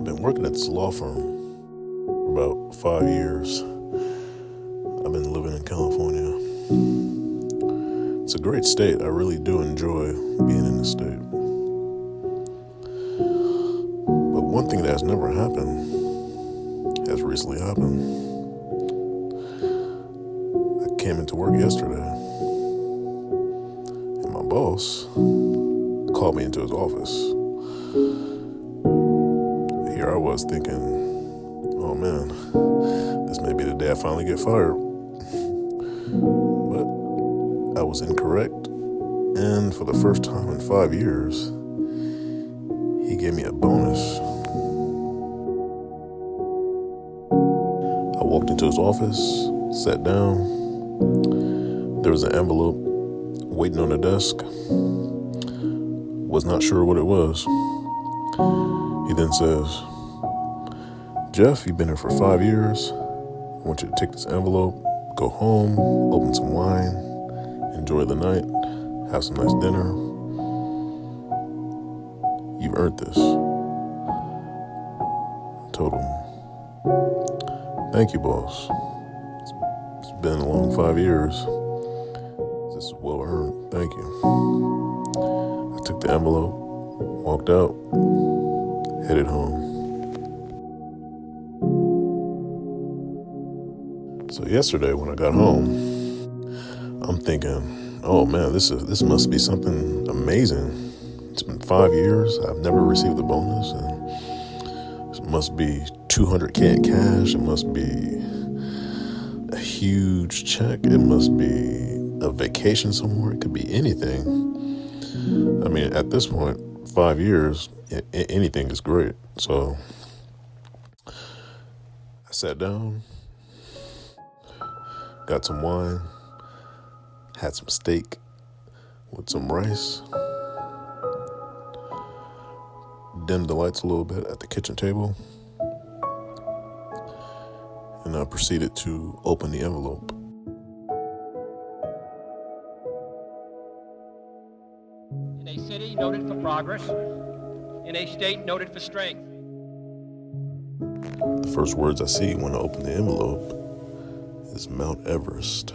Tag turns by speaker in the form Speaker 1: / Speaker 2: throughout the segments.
Speaker 1: I've been working at this law firm for about 5 years. I've been living in California. It's a great state. I really do enjoy being in this state. But one thing that has never happened has recently happened. I came into work yesterday, and my boss called me into his office. Here I was thinking, oh man, this may be the day I finally get fired. But I was incorrect, and for the first time in 5 years, he gave me a bonus. I walked into his office, sat down. There was an envelope waiting on the desk. Was not sure what it was. He then says, "Jeff, you've been here for 5 years. I want you to take this envelope, go home, open some wine, enjoy the night, have some nice dinner. You've earned this." I told him, "Thank you, boss. It's been a long 5 years. This is well earned. Thank you." I took the envelope, walked out, headed home. So yesterday when I got home, I'm thinking, oh man, this must be something amazing. It's been 5 years. I've never received a bonus, and it must be $200K in cash. It must be a huge check. It must be a vacation somewhere. It could be anything. I mean, at this point, 5 years, anything is great. So I sat down, got some wine, had some steak with some rice, dimmed the lights a little bit at the kitchen table, and I proceeded to open the envelope.
Speaker 2: In a city noted for progress, in a state noted for strength.
Speaker 1: The first words I see when I open the envelope is Mount Everest.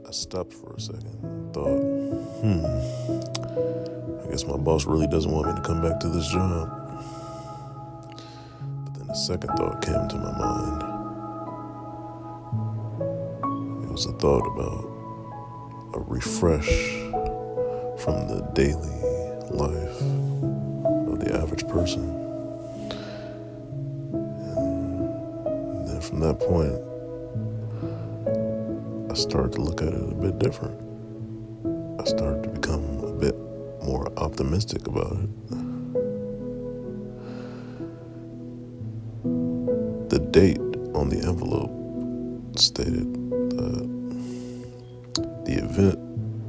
Speaker 1: I stopped for a second and thought, I guess my boss really doesn't want me to come back to this job. But then a second thought came to my mind. It was a thought about a refresh from the daily life of the average person. And then from that point, I started to look at it a bit different. I started to become a bit more optimistic about it. The date on the envelope stated that the event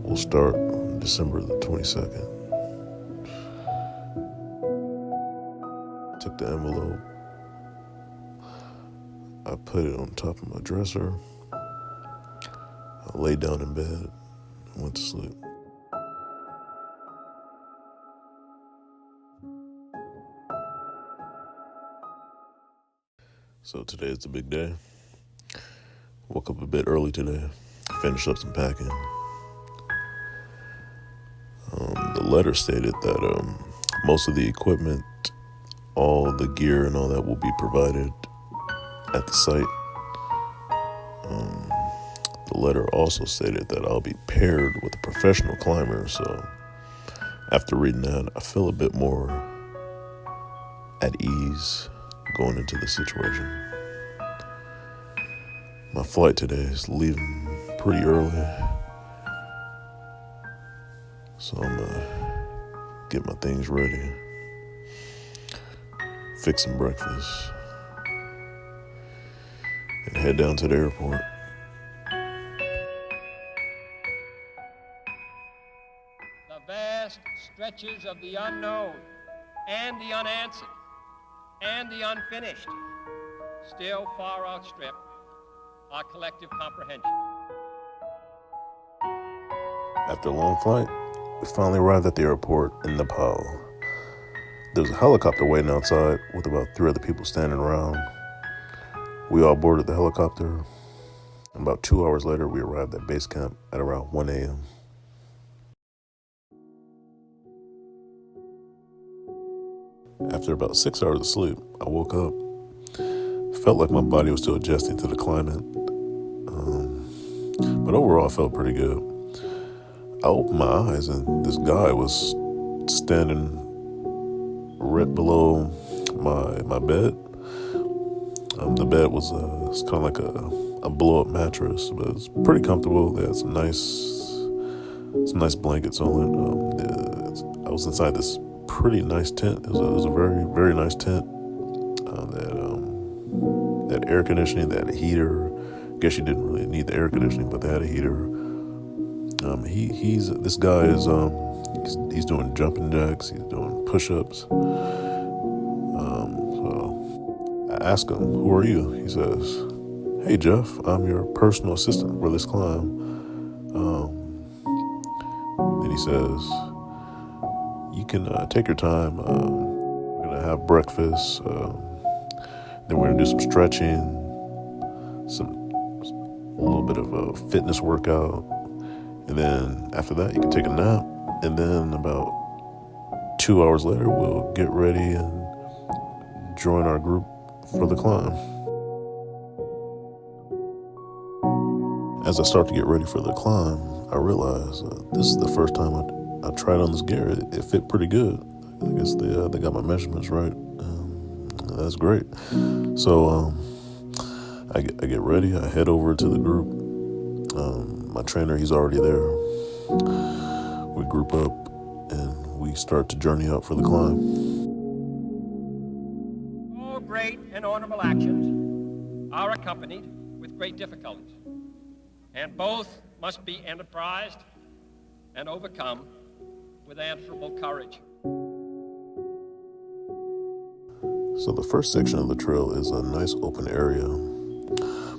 Speaker 1: will start on December the 22nd. Took the envelope. I put it on top of my dresser. I laid down in bed and went to sleep. So today is the big day. Woke up a bit early today. Finished up some packing. The letter stated that most of the equipment, all the gear and all that will be provided at the site. The letter also stated that I'll be paired with a professional climber. So after reading that, I feel a bit more at ease going into the situation. My flight today is leaving pretty early, so I'm gonna get my things ready, fix some breakfast, and head down to the airport.
Speaker 2: The vast stretches of the unknown and the unanswered and the unfinished still far outstrip our collective comprehension.
Speaker 1: After a long flight, we finally arrived at the airport in Nepal. There's a helicopter waiting outside with about 3 other people standing around. We all boarded the helicopter. About 2 hours later, we arrived at base camp at around 1 a.m. After about 6 hours of sleep, I woke up. Felt like my body was still adjusting to the climate. But overall, I felt pretty good. I opened my eyes and this guy was standing right below my bed. The bed was it's kind of like a blow-up mattress, but it's pretty comfortable. They had some nice blankets on it. I was inside this pretty nice tent. It was a very, very nice tent. That air conditioning, they had a heater. I guess you didn't really need the air conditioning, but they had a heater. This guy is he's doing jumping jacks. He's doing push-ups. So I asked him, "Who are you?" He says, "Hey Jeff, I'm your personal assistant for this climb." Then he says, "You can take your time. We're gonna have breakfast. Then we're gonna do some stretching, a little bit of a fitness workout, and then after that you can take a nap. And then about 2 hours later, we'll get ready and join our group for the climb." As I start to get ready for the climb, I realize this is the first time I tried on this gear. It fit pretty good. I guess they got my measurements right. That's great. So I get ready. I head over to the group. My trainer, he's already there. We group up and we start to journey out for the climb.
Speaker 2: All great and honorable actions are accompanied with great difficulties, and both must be enterprised and overcome with answerable courage.
Speaker 1: So the first section of the trail is a nice open area.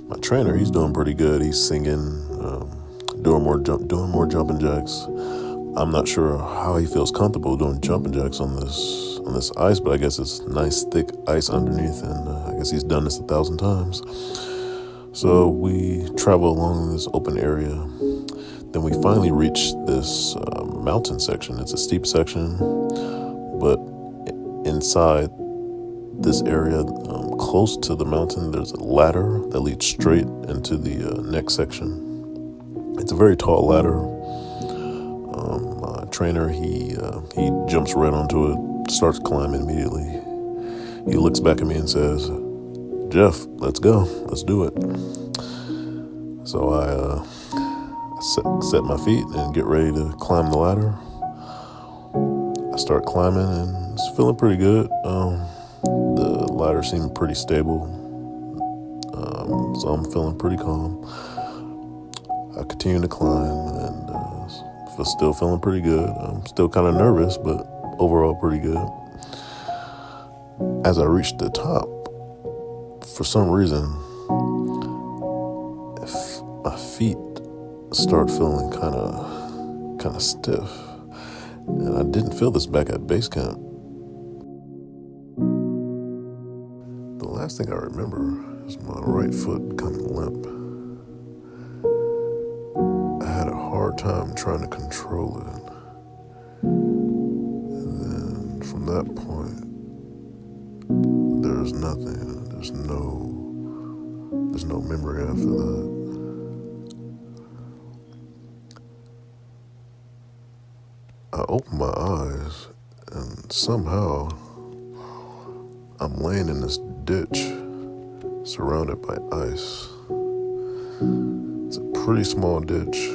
Speaker 1: My trainer, he's doing pretty good. He's singing, doing more jumping jacks. I'm not sure how he feels comfortable doing jumping jacks on this ice, but I guess it's nice thick ice underneath, and I guess he's done this 1,000 times. So we travel along this open area. Then we finally reach this mountain section. It's a steep section, but inside this area, close to the mountain, there's a ladder that leads straight into the next section. It's a very tall ladder. My trainer, he jumps right onto it, starts climbing immediately. He looks back at me and says, "Jeff, let's go. Let's do it." So I set my feet and get ready to climb the ladder. I start climbing and it's feeling pretty good. The ladder seemed pretty stable, so I'm feeling pretty calm. I continue to climb and still feeling pretty good. I'm still kind of nervous, but overall pretty good. As I reach the top, for some reason, my feet start feeling kind of stiff, and I didn't feel this back at base camp. The last thing I remember is my right foot becoming limp. I had a hard time trying to control it. And then from that point, there's nothing. There's no memory after that. I open my eyes and somehow I'm laying in this ditch surrounded by ice. It's a pretty small ditch.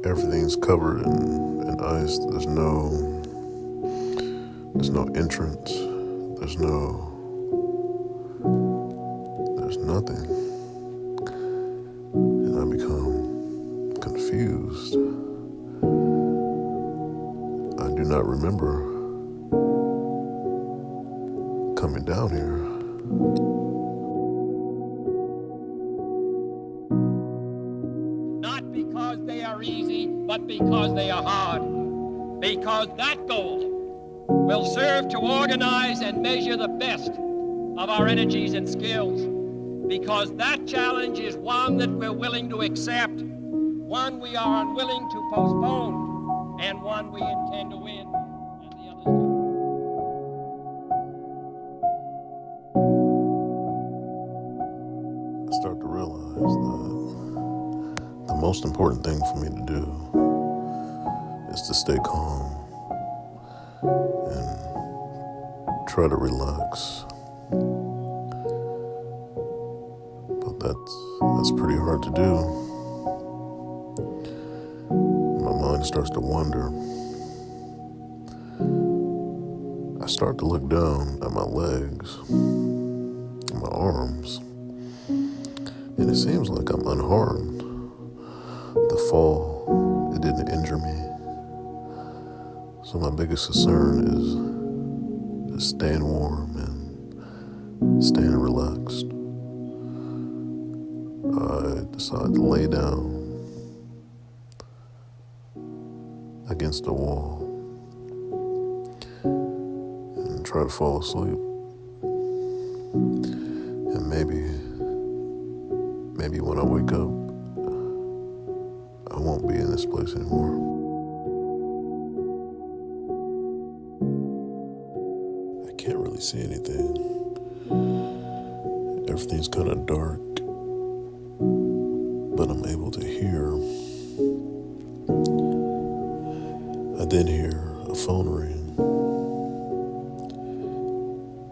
Speaker 1: Everything's covered in ice. There's no entrance. There's nothing. And I become confused. I do not remember coming down here.
Speaker 2: Not because they are easy, but because they are hard. because that goal will serve to organize and measure the best of our energies and skills, because that challenge is one that we're willing to accept, one we are unwilling to postpone, and one we intend to win, and the others do.
Speaker 1: I start to realize that the most important thing for me to do is to stay calm and try to relax. But that's pretty hard to do. My mind starts to wander. I start to look down at my legs and my arms, and it seems like I'm unharmed. The fall, it didn't injure me. So my biggest concern is just staying warm and staying relaxed. I decided to lay down against the wall and try to fall asleep. And maybe when I wake up, I won't be in this place anymore. I can't really see anything. Everything's kind of dark, but I'm able to hear. I then hear a phone ring,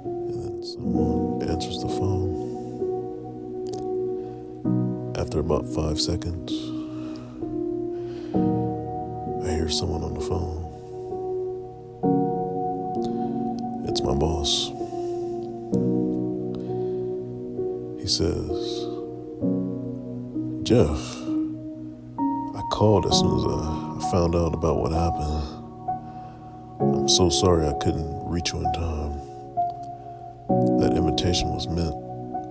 Speaker 1: and then someone answers the phone. After about 5 seconds, I hear someone on the phone. It's my boss. He says, "Jeff, I called as soon as I found out about what happened. I'm so sorry I couldn't reach you in time. That invitation was meant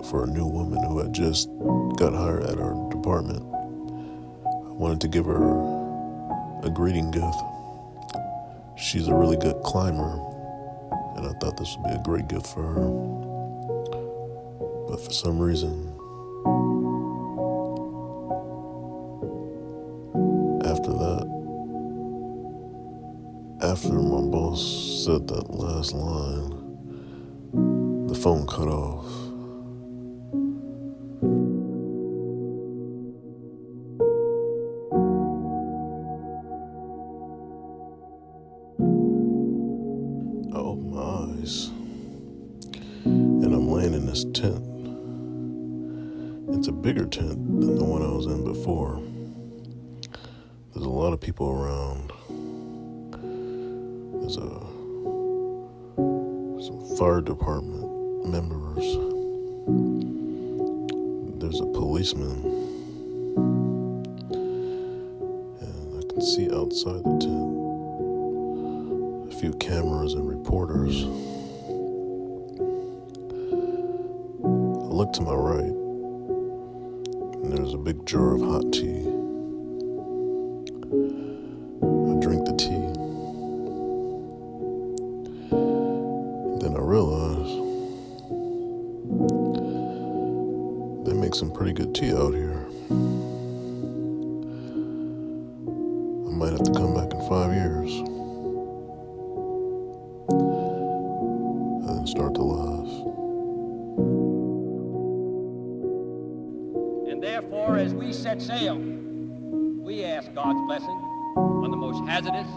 Speaker 1: for a new woman who had just got hired at our department. I wanted to give her a greeting gift. She's a really good climber, and I thought this would be a great gift for her. But for some reason, after my boss said that last line, the phone cut off. I open my eyes, and I'm laying in this tent. It's a bigger tent than the one I was in before. There's a lot of people around. There's some fire department members. There's a policeman. And I can see outside the tent a few cameras and reporters. I look to my right, and there's a big jar of hot tea. I drink the tea. Then I realize they make some pretty good tea out here. I might have to come back in 5 years. And then start to laugh.
Speaker 2: And therefore, as we set sail, we ask God's blessing on the most hazardous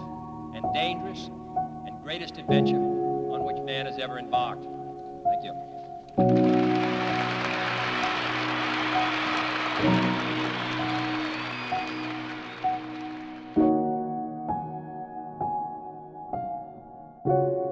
Speaker 2: and dangerous and greatest adventure on which man has ever embarked. Thank you.
Speaker 1: Thank you.